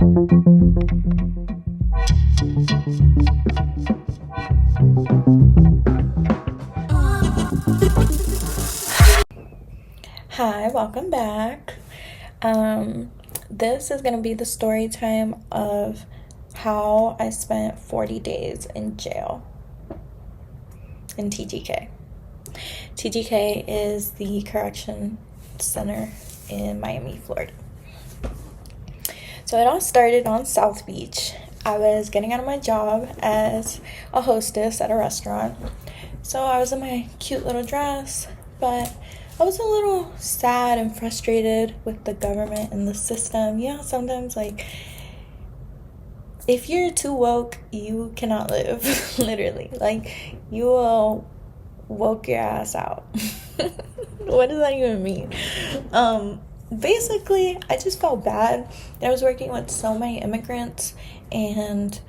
Hi, welcome back. This is going to be the story time of how I spent 40 days in jail in TGK. TGK is the correction center in Miami, Florida. So it all started on South Beach. I was getting out of my job as a hostess at a restaurant. So I was in my cute little dress, but I was a little sad and frustrated with the government and the system. Yeah, sometimes, like, if you're too woke, you cannot live. Literally. Like, you will woke your ass out. What does that even mean? Basically, I just felt bad. I was working with so many immigrants, and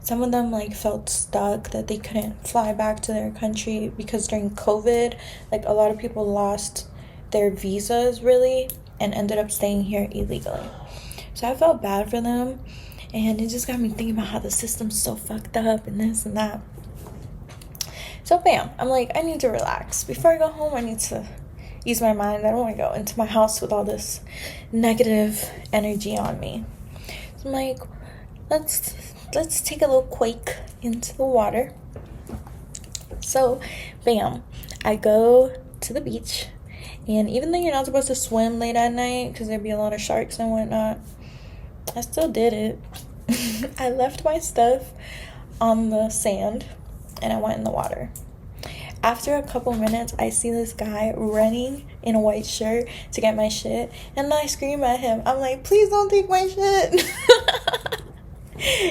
some of them felt stuck that they couldn't fly back to their country because during COVID, a lot of people lost their visas really and ended up staying here illegally. So I felt bad for them, and it just got me thinking about how the system's so fucked up and this and that. So bam, I'm like, I need to relax. Before I go home, I need to ease my mind. I don't want to go into my house with all this negative energy on me. So I'm like, let's take a little quake into the water. So bam, I go to the beach, and even though you're not supposed to swim late at night because there'd be a lot of sharks and whatnot, I still did it. I left my stuff on the sand and I went in the water. After a couple minutes, I see this guy running in a white shirt to get my shit, and I scream at him. I'm like, please don't take my shit.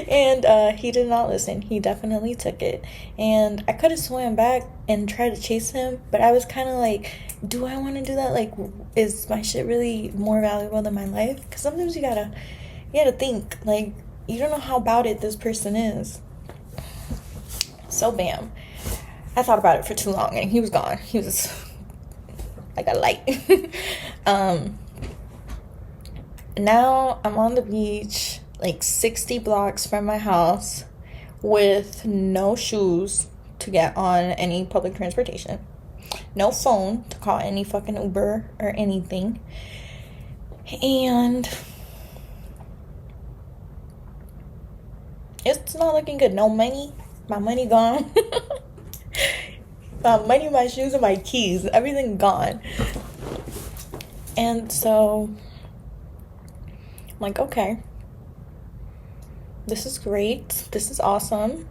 And he did not listen. He definitely took it. And I could have swam back and tried to chase him, but I was kind of like, do I want to do that? Like, is my shit really more valuable than my life? Because sometimes you gotta think, like, you don't know how about it this person is. So bam, I thought about it for too long, and he was gone. He was like a light. Now I'm on the beach, 60 blocks from my house, with no shoes to get on any public transportation, no phone to call any fucking Uber or anything, and it's not looking good. No money. My money gone. My money, my shoes, and my keys. Everything gone. And so I'm like, okay, this is great. This is awesome.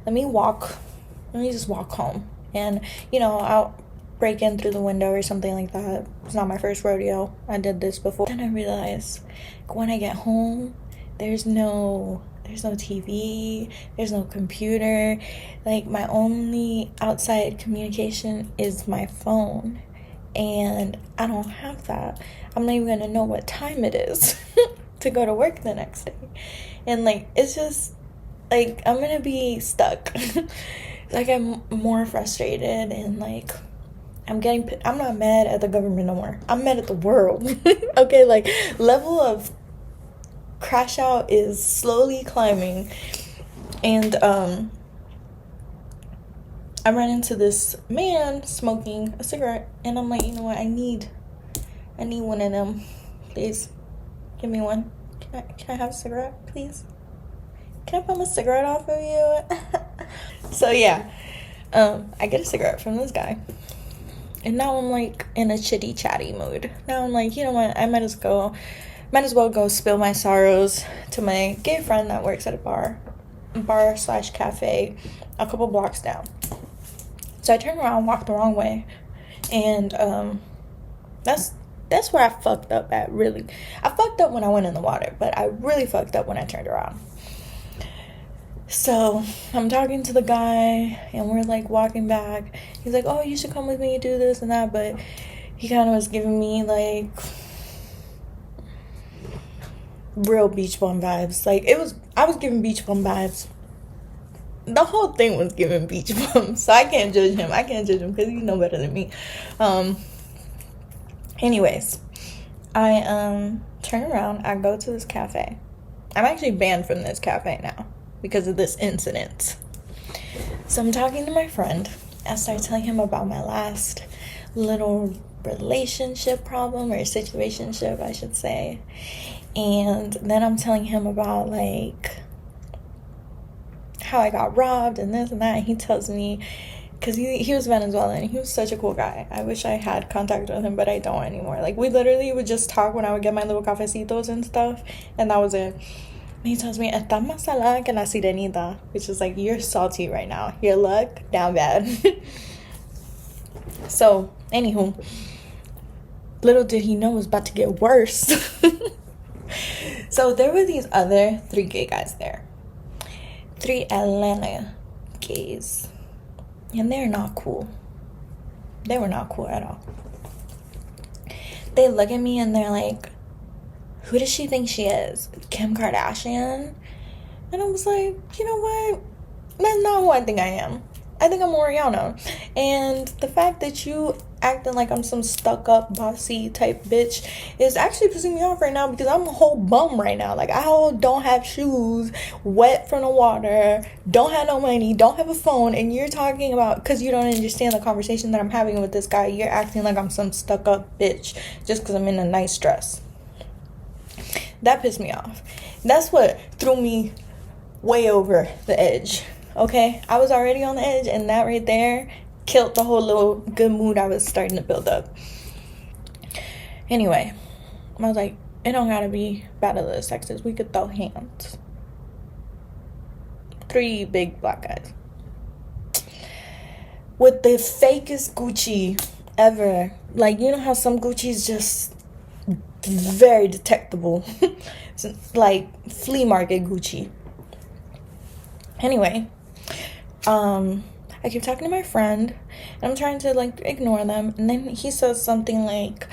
Let me just walk home. And, I'll break in through the window or something like that. It's not my first rodeo. I did this before. Then I realized when I get home, there's no TV, there's no computer. My only outside communication is my phone, and I don't have that. I'm not even gonna know what time it is to go to work the next day. And it's just I'm gonna be stuck. I'm more frustrated, and I'm not mad at the government no more. I'm mad at the world. Okay, level of crash out is slowly climbing. And I ran into this man smoking a cigarette, and I'm like, you know what, I need one of them. Please give me one. Can I have a cigarette, please? Can I bum a cigarette off of you? So yeah, I get a cigarette from this guy, and now I'm in a chitty chatty mood. Now I'm like, you know what, I might as well go spill my sorrows to my gay friend that works at a bar/cafe a couple blocks down. So I turned around, walked the wrong way, and that's where I fucked up at, really. I fucked up when I went in the water, but I really fucked up when I turned around. So I'm talking to the guy, and we're walking back. He's like, oh, you should come with me, do this and that, but he kind of was giving me real beach bum vibes. I was giving beach bum vibes. The whole thing was giving beach bum, so I can't judge him because he's no better than me. Anyways, I turn around, I go to this cafe, I'm actually banned from this cafe now because of this incident. So I'm talking to my friend. I start telling him about my last little relationship problem, or situationship, I should say. And then I'm telling him about like how I got robbed and this and that. And he tells me, because he was Venezuelan and he was such a cool guy. I wish I had contact with him, but I don't anymore. Like, we literally would just talk when I would get my little cafecitos and stuff, and that was it. And he tells me, "Está más salada que la sirenita," which is like, you're salty right now. Your luck down bad. So, anywho, little did he know it was about to get worse. So there were these other 3 gay guys there. 3 Atlanta gays. And they're not cool. They were not cool at all. They look at me and they're like, "Who does she think she is? Kim Kardashian?" And I was like, you know what? That's not who I think I am. I think I'm Oriana. And the fact that you acting like I'm some stuck-up, bossy type bitch is actually pissing me off right now, because I'm a whole bum right now. Like, I don't have shoes, wet from the water, don't have no money, don't have a phone, and you're talking about, because you don't understand the conversation that I'm having with this guy, you're acting like I'm some stuck-up bitch just because I'm in a nice dress. That pissed me off. That's what threw me way over the edge. Okay, I was already on the edge, and that right there killed the whole little good mood I was starting to build up. Anyway, I was like, it don't gotta be Battle of the Sexes. We could throw hands. 3 big black guys with the fakest Gucci ever. Like, you know how some Gucci is just very detectable. It's like flea market Gucci. Anyway, I keep talking to my friend, and I'm trying to, like, ignore them, and then he says something like,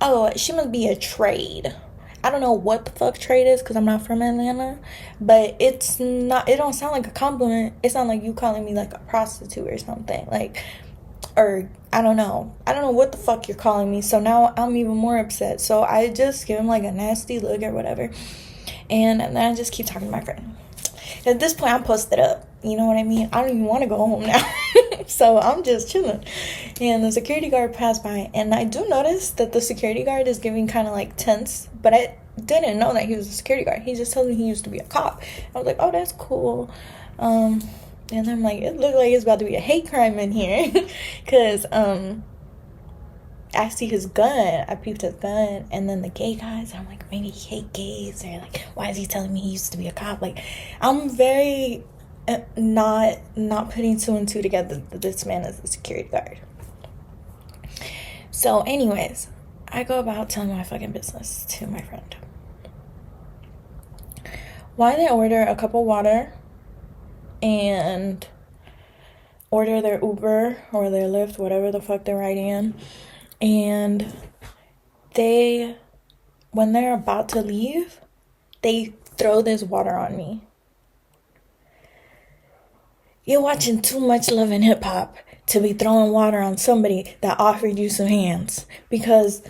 oh, she must be a trade. I don't know what the fuck trade is, because I'm not from Atlanta, but it don't sound like a compliment. It sounds like you calling me, like, a prostitute or something, like, or, I don't know what the fuck you're calling me, so now I'm even more upset. So I just give him, like, a nasty look or whatever, and then I just keep talking to my friend. At this point, I'm posted up. You know what I mean? I don't even want to go home now. So I'm just chilling. And the security guard passed by. And I do notice that the security guard is giving kind of like tense. But I didn't know that he was a security guard. He just told me he used to be a cop. I was like, oh, that's cool. And I'm like, it looked like it's about to be a hate crime in here. Because I see his gun. I peeped his gun. And then the gay guys, I'm like, maybe he hate gays. Or like, why is he telling me he used to be a cop? Like, I'm very not putting 2 and 2 together that this man is a security guard. So anyways, I go about telling my fucking business to my friend. Why they order a cup of water and order their Uber or their Lyft, whatever the fuck they're riding in, and when they're about to leave, they throw this water on me. You're watching too much Love and Hip Hop to be throwing water on somebody that offered you some hands. Because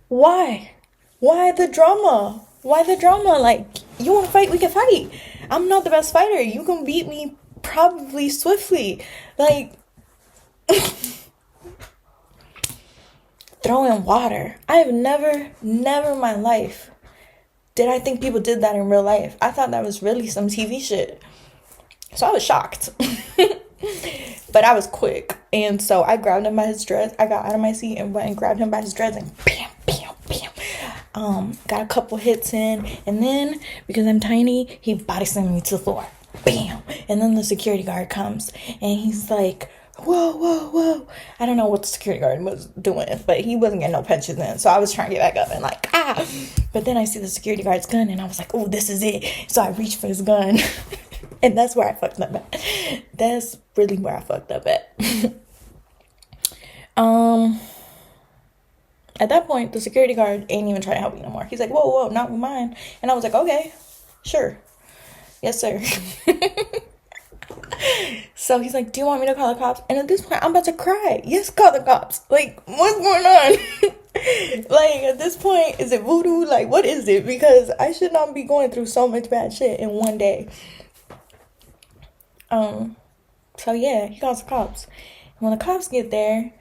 why? Why the drama? Why the drama? Like, you want to fight? We can fight. I'm not the best fighter. You can beat me probably swiftly. Like, throwing water. I have never in my life did I think people did that in real life. I thought that was really some TV shit. So I was shocked. But I was quick. And so I grabbed him by his dress. I got out of my seat and went and grabbed him by his dress and bam, bam, bam. Got a couple hits in. And then, because I'm tiny, he body slammed me to the floor. Bam. And then the security guard comes. And he's like, whoa. I don't know what the security guard was doing, but he wasn't getting no punches in. So I was trying to get back up and like, But then I see the security guard's gun and I was like, oh, this is it. So I reached for his gun. And that's where I fucked up at. That's really where I fucked up at. At that point, the security guard ain't even trying to help me no more. He's like, whoa, not with mine. And I was like, okay, sure. Yes, sir. So he's like, do you want me to call the cops? And at this point, I'm about to cry. Yes, call the cops. Like, what's going on? Like, at this point, is it voodoo? Like, what is it? Because I should not be going through so much bad shit in one day. So yeah, he calls the cops. And when the cops get there,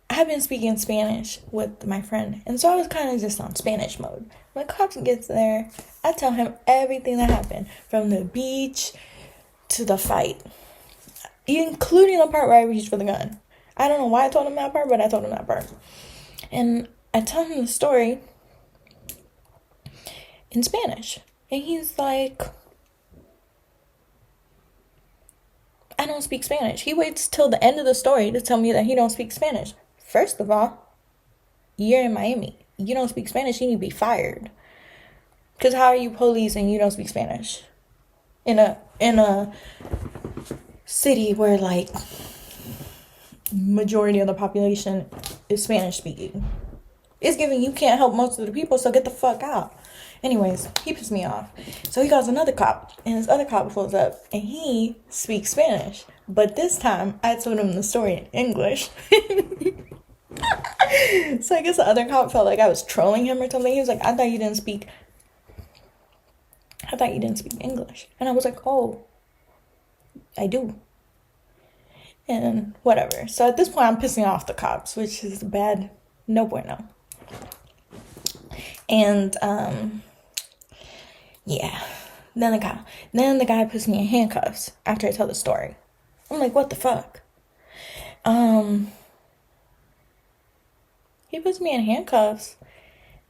I've been speaking Spanish with my friend, and so I was kind of just on Spanish mode. When the cops gets there, I tell him everything that happened, from the beach to the fight, including the part where I reached for the gun. I don't know why I told him that part, but I told him that part. And I tell him the story in Spanish, and he's like, I don't speak Spanish. He waits till the end of the story to tell me that he don't speak Spanish. First of all, you're in Miami. You don't speak Spanish, you need to be fired. Because how are you police and you don't speak Spanish? In a city where, like, majority of the population is Spanish speaking. It's giving you can't help most of the people, so get the fuck out. Anyways, he pissed me off. So he calls another cop, and this other cop pulls up, and he speaks Spanish. But this time, I told him the story in English. So I guess the other cop felt like I was trolling him or something. He was like, I thought you didn't speak English. And I was like, oh, I do. And whatever. So at this point, I'm pissing off the cops, which is bad. No bueno. And, yeah. Then the guy puts me in handcuffs after I tell the story. I'm like, what the fuck? He puts me in handcuffs,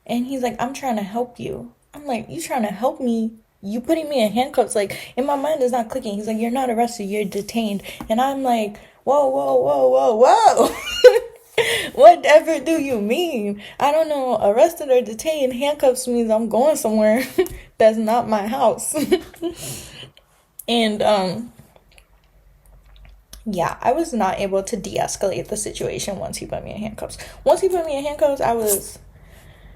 and he's like, I'm trying to help you. I'm like, you trying to help me? You putting me in handcuffs? Like, in my mind, it's not clicking. He's like, you're not arrested, you're detained. And I'm like, whoa, whoa, whoa, whoa, whoa. Whatever do you mean? I don't know. Arrested or detained, handcuffs means I'm going somewhere that's not my house. And, yeah, I was not able to de-escalate the situation once he put me in handcuffs. Once he put me in handcuffs, I was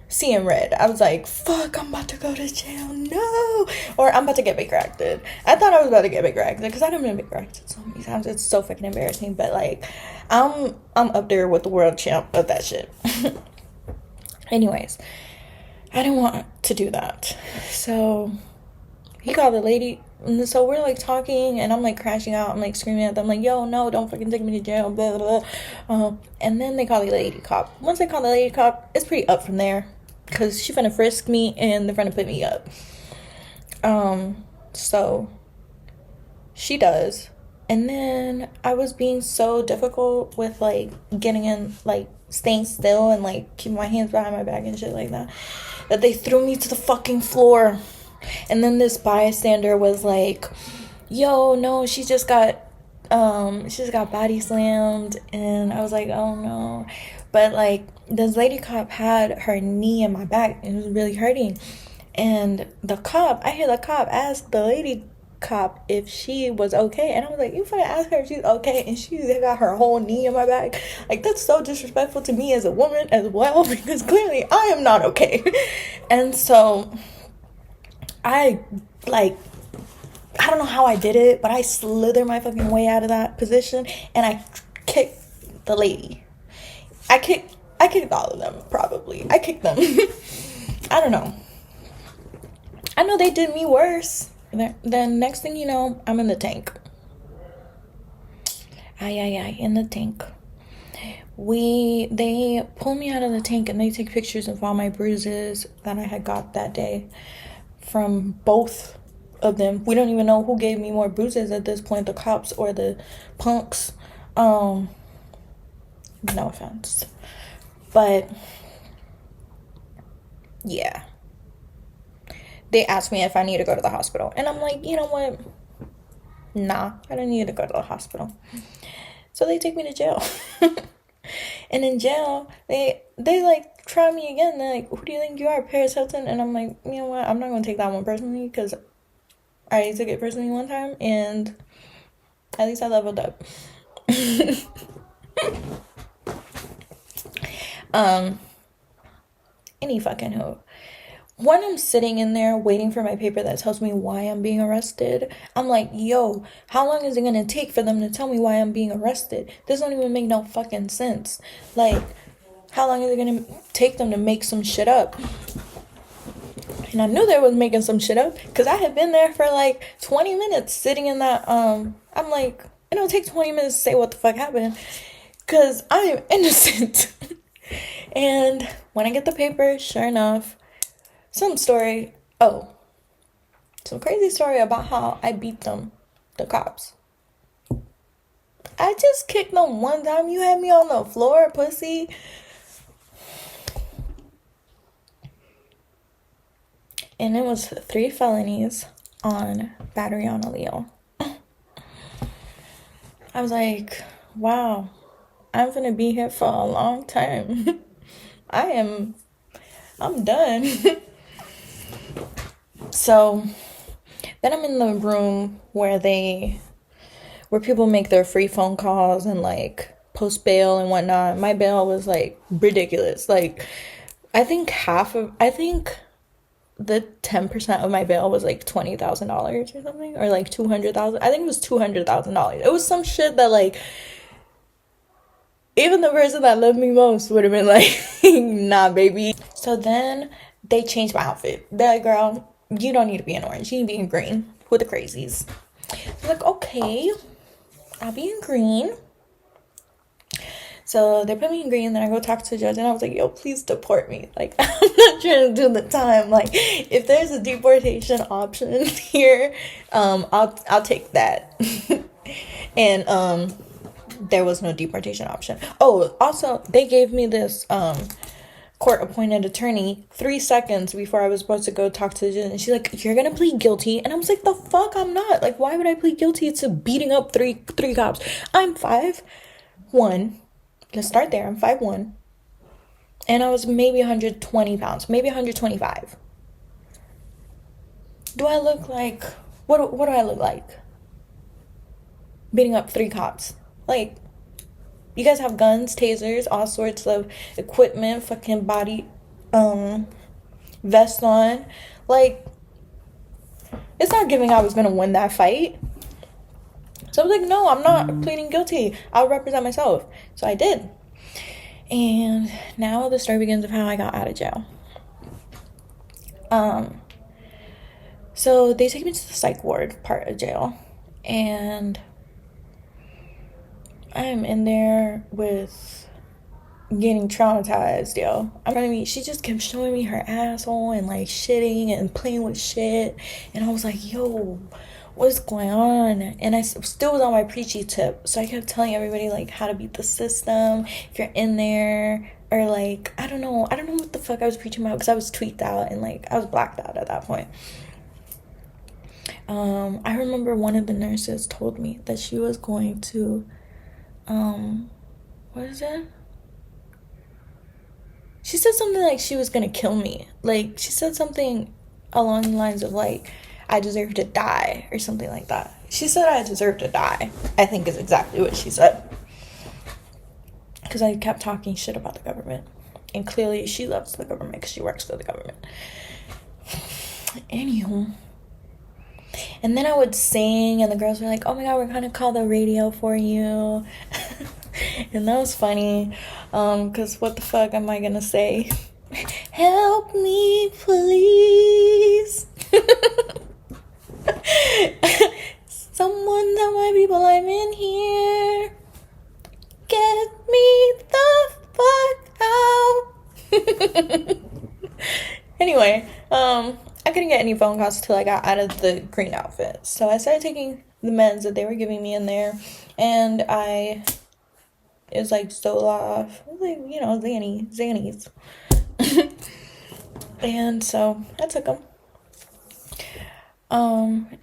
seeing red. I was like, fuck, I'm about to go to jail. No. Or I'm about to get Baker acted. I thought I was about to get Baker acted because I done been Baker acted so many times. It's so fucking embarrassing. But, like, I'm up there with the world champ of that shit. Anyways, I didn't want to do that. So he called the lady. And so we're, like, talking, and I'm, like, crashing out. I'm, like, screaming at them, like, yo, no, don't fucking take me to jail, blah, blah, blah. And then they call the lady cop. Once they call the lady cop, it's pretty up from there, because she finna frisk me, and they're finna put me up. So she does. And then I was being so difficult with, like, getting in, like, staying still and, like, keeping my hands behind my back and shit like that, that they threw me to the fucking floor. And then this bystander was like, yo, no, she just got body slammed. And I was like, oh no. But, like, this lady cop had her knee in my back, and it was really hurting. And I hear the cop ask the lady cop if she was okay, and I was like, you finna ask her if she's okay, and she got her whole knee in my back? Like, that's so disrespectful to me as a woman as well, because clearly I am not okay. And so I don't know how I did it, but I slithered my fucking way out of that position, and I kicked the lady. I kicked all of them, probably. I kicked them. I don't know. I know they did me worse. Then next thing you know, I'm in the tank. In the tank. They pull me out of the tank, and they take pictures of all my bruises that I had got that day from both of them. We don't even know who gave me more bruises at this point, the cops or the punks. No offense. But yeah. They asked me if I need to go to the hospital. And I'm like, you know what? Nah, I don't need to go to the hospital. So they take me to jail. And in jail, they like try me again. They're like, who do you think you are, Paris Hilton? And I'm like, you know what? I'm not going to take that one personally, because I already took it personally one time, and at least I leveled up. Any fucking who. When I'm sitting in there waiting for my paper that tells me why I'm being arrested, I'm like, yo, how long is it gonna take for them to tell me why I'm being arrested? This don't even make no fucking sense. Like, how long is it gonna take them to make some shit up? And I knew they was making some shit up because I had been there for like 20 minutes sitting in that. I'm like, it don't take 20 minutes to say what the fuck happened because I am innocent. And when I get the paper, sure enough, some crazy story about how I beat them, the cops. I just kicked them one time. You had me on the floor, pussy. And it was 3 felonies on battery on a Leo. I was like, wow, I'm gonna be here for a long time. I'm done. So then I'm in the room where people make their free phone calls and like post bail and whatnot. My bail was like ridiculous. Like I think the 10% of my bail was like $20,000 or something, or like 200,000. I think it was $200,000. It was some shit that like even the person that loved me most would have been like, nah, baby. So then they changed my outfit. They're like, girl, you don't need to be in orange. You need to be in green with the crazies. I'm like, okay, I'll be in green. So they put me in green, then I go talk to the judge, and I was like, yo, please deport me. Like, I'm not trying to do the time. Like, if there's a deportation option here, I'll take that. And there was no deportation option. Oh, also, they gave me this court-appointed attorney 3 seconds before I was supposed to go talk to the judge, and she's like, you're gonna plead guilty. And I was like, the fuck, I'm not. Like, why would I plead guilty to beating up three cops? I'm 5'1". Let's start there. I'm 5'1", and I was maybe 120 pounds, maybe 125. Do I look like what do I look like beating up 3 cops? Like, you guys have guns, tasers, all sorts of equipment, fucking body vest on. Like, it's not giving I was gonna win that fight. So I was like, no, I'm not pleading guilty. I'll represent myself. So I did. And now the story begins of how I got out of jail. So they take me to the psych ward part of jail. And I'm in there with getting traumatized, yo. She just kept showing me her asshole and like shitting and playing with shit. And I was like, yo, what's going on? And I still was on my preachy tip, so I kept telling everybody like how to beat the system if you're in there, or like I don't know what the fuck I was preaching about because I was tweaked out and like I was blacked out at that point. I remember one of the nurses told me that she was going to what is it? She said something like she was gonna kill me. Like she said something along the lines of like I deserve to die or something like that. She said I deserve to die, I think is exactly what she said. Because I kept talking shit about the government. And clearly she loves the government because she works for the government. Anywho. And then I would sing and the girls were like, oh my god, we're gonna call the radio for you. And that was funny. Because what the fuck am I gonna say? Help me, please. Someone tell my people I'm in here. Get me the fuck out. Anyway, I couldn't get any phone calls till I got out of the green outfit. So I started taking the meds that they were giving me in there, and it was like Zoloft, like, you know, Xannies. And so I took them.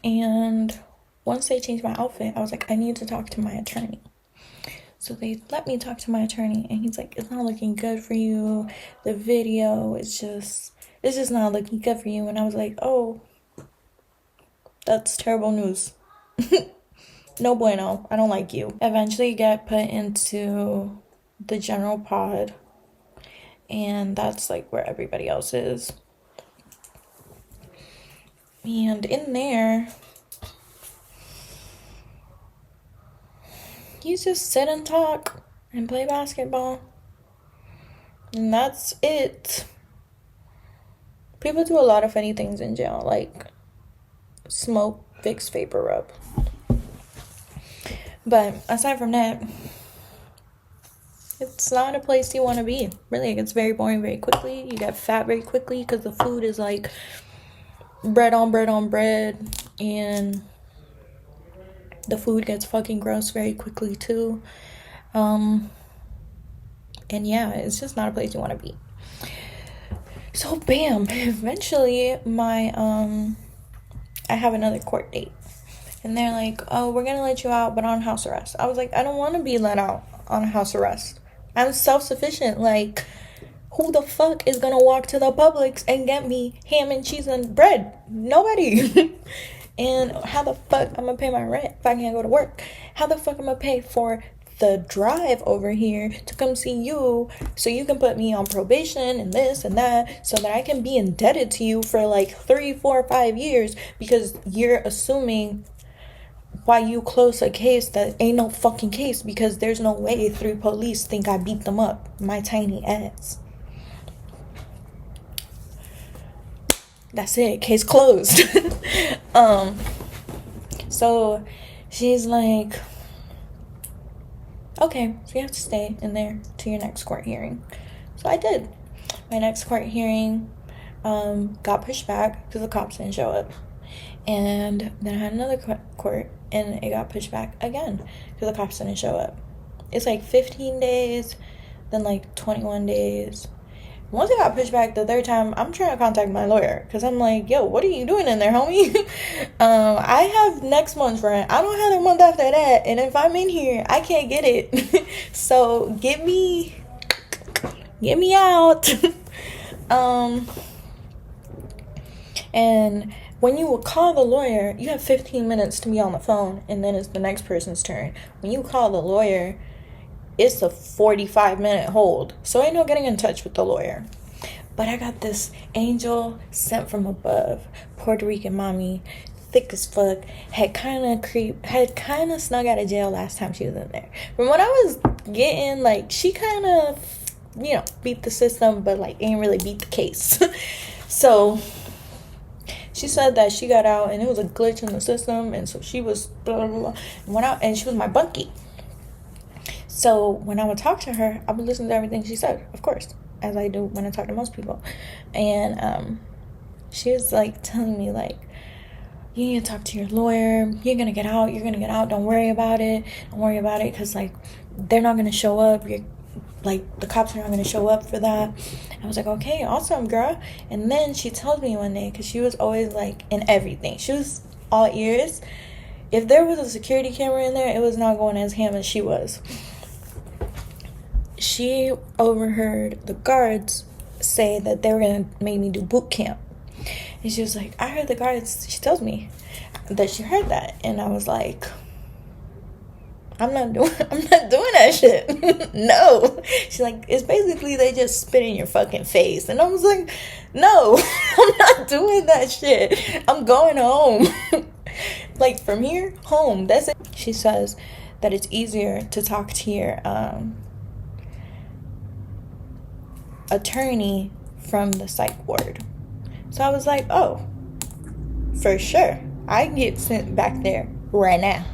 And once they changed my outfit, I was like, I need to talk to my attorney. So they let me talk to my attorney, and he's like, it's not looking good for you. The video, it's just not looking good for you. And I was like, oh, that's terrible news. No bueno. I don't like you. Eventually get put into the general pod, and that's like where everybody else is. And in there, you just sit and talk and play basketball. And that's it. People do a lot of funny things in jail, like smoke Vicks Vapor Rub. But aside from that, it's not a place you want to be. Really, it gets very boring very quickly. You get fat very quickly because the food is like bread on bread on bread. And the food gets fucking gross very quickly too. And yeah, it's just not a place you want to be. So bam, eventually I have another court date. And they're like, oh, we're gonna let you out, but on house arrest. I was like, I don't want to be let out on house arrest. I'm self-sufficient. Like, who the fuck is gonna walk to the Publix and get me ham and cheese and bread? Nobody. And how the fuck I'm gonna pay my rent if I can't go to work? How the fuck I'm gonna pay for the drive over here to come see you so you can put me on probation and this and that so that I can be indebted to you for like 3, 4, 5 years because you're assuming why you close a case that ain't no fucking case because there's no way 3 police think I beat them up. My tiny ass. That's it. Case closed. So she's like, okay, so you have to stay in there to your next court hearing. So I did. My next court hearing got pushed back because the cops didn't show up. And then I had another court, and it got pushed back again because the cops didn't show up. It's like 15 days, then like 21 days. Once it got pushed back the third time, I'm trying to contact my lawyer because I'm like, yo, what are you doing in there, homie? I have next month's rent. I don't have the month after that. And if I'm in here, I can't get it. So get me out. And when you will call the lawyer, you have 15 minutes to be on the phone, and then it's the next person's turn. When you call the lawyer, it's a 45-minute hold. So ain't no getting in touch with the lawyer. But I got this angel sent from above, Puerto Rican mommy, thick as fuck, had kind of snuck out of jail last time she was in there. From what I was getting, like, she kind of, beat the system, but, like, ain't really beat the case. So she said that she got out, and it was a glitch in the system, and so she was blah, blah, blah, went out, and she was my bunkie. So when I would talk to her, I would listen to everything she said, of course, as I do when I talk to most people. And she was like telling me, like, you need to talk to your lawyer. You're gonna get out. Don't worry about it. Because like they're not gonna show up. The cops are not gonna show up for that. I was like, okay, awesome, girl. And then she told me one day, because she was always like in everything. She was all ears. If there was a security camera in there, it was not going as ham as she was. She overheard the guards say that they were going to make me do boot camp. And she was like, I heard the guards, she tells me that she heard that. And I was like, I'm not doing that shit. No. She's like, it's basically they just spit in your fucking face. And I was like, no, I'm not doing that shit. I'm going home. Like, from here, home. That's it. She says that it's easier to talk to your attorney from the psych ward. So I was like, oh, for sure. I can get sent back there right now.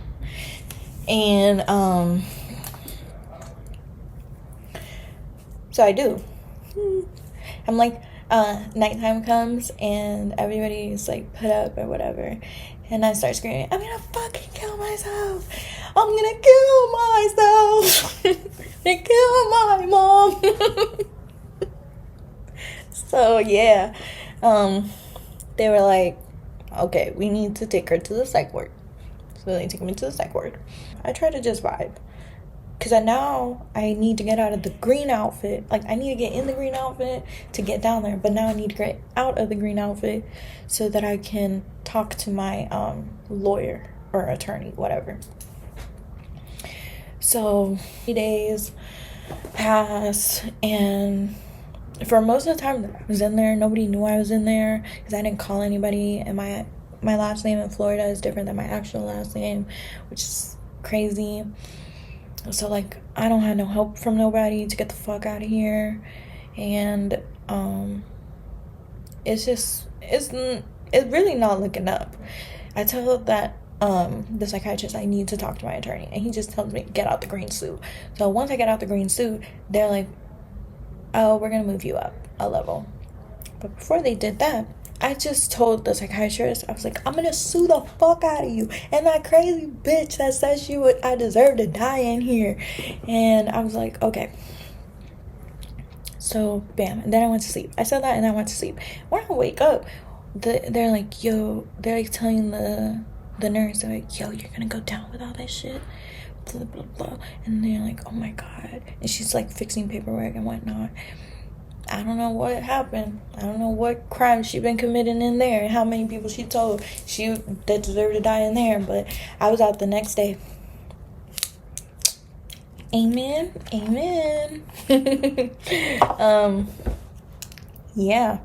And so I do. I'm like, nighttime comes and everybody's like put up or whatever, and I start screaming, I'm gonna fucking kill myself. I'm gonna kill myself. I'm gonna kill my mom. So yeah, they were like, okay, we need to take her to the psych ward. So they take me to the psych ward. I try to just vibe, because I need to get out of the green outfit. Like, I need to get in the green outfit to get down there, but now I need to get out of the green outfit so that I can talk to my lawyer or attorney, whatever. So 3 days passed, and for most of the time that I was in there, nobody knew I was in there because I didn't call anybody, and my my last name in Florida is different than my actual last name, which is crazy. So like I don't have no help from nobody to get the fuck out of here. And it's really not looking up. I tell that the psychiatrist I need to talk to my attorney, and he just tells me get out the green suit. So once I get out the green suit, they're like, oh, we're gonna move you up a level. But before they did that, I just told the psychiatrist, I was like, I'm gonna sue the fuck out of you and that crazy bitch that says I deserve to die in here. And I was like, okay. So bam, and then I went to sleep. I said that and I went to sleep. When I wake up, they're like, yo, they're like telling the nurse, they're like, yo, you're gonna go down with all that shit, blah blah blah. And they're like, oh my god. And she's like fixing paperwork and whatnot. I don't know what happened. I don't know what crime she been committing in there and how many people she told that deserved to die in there. But I was out the next day. Amen. Amen. Yeah.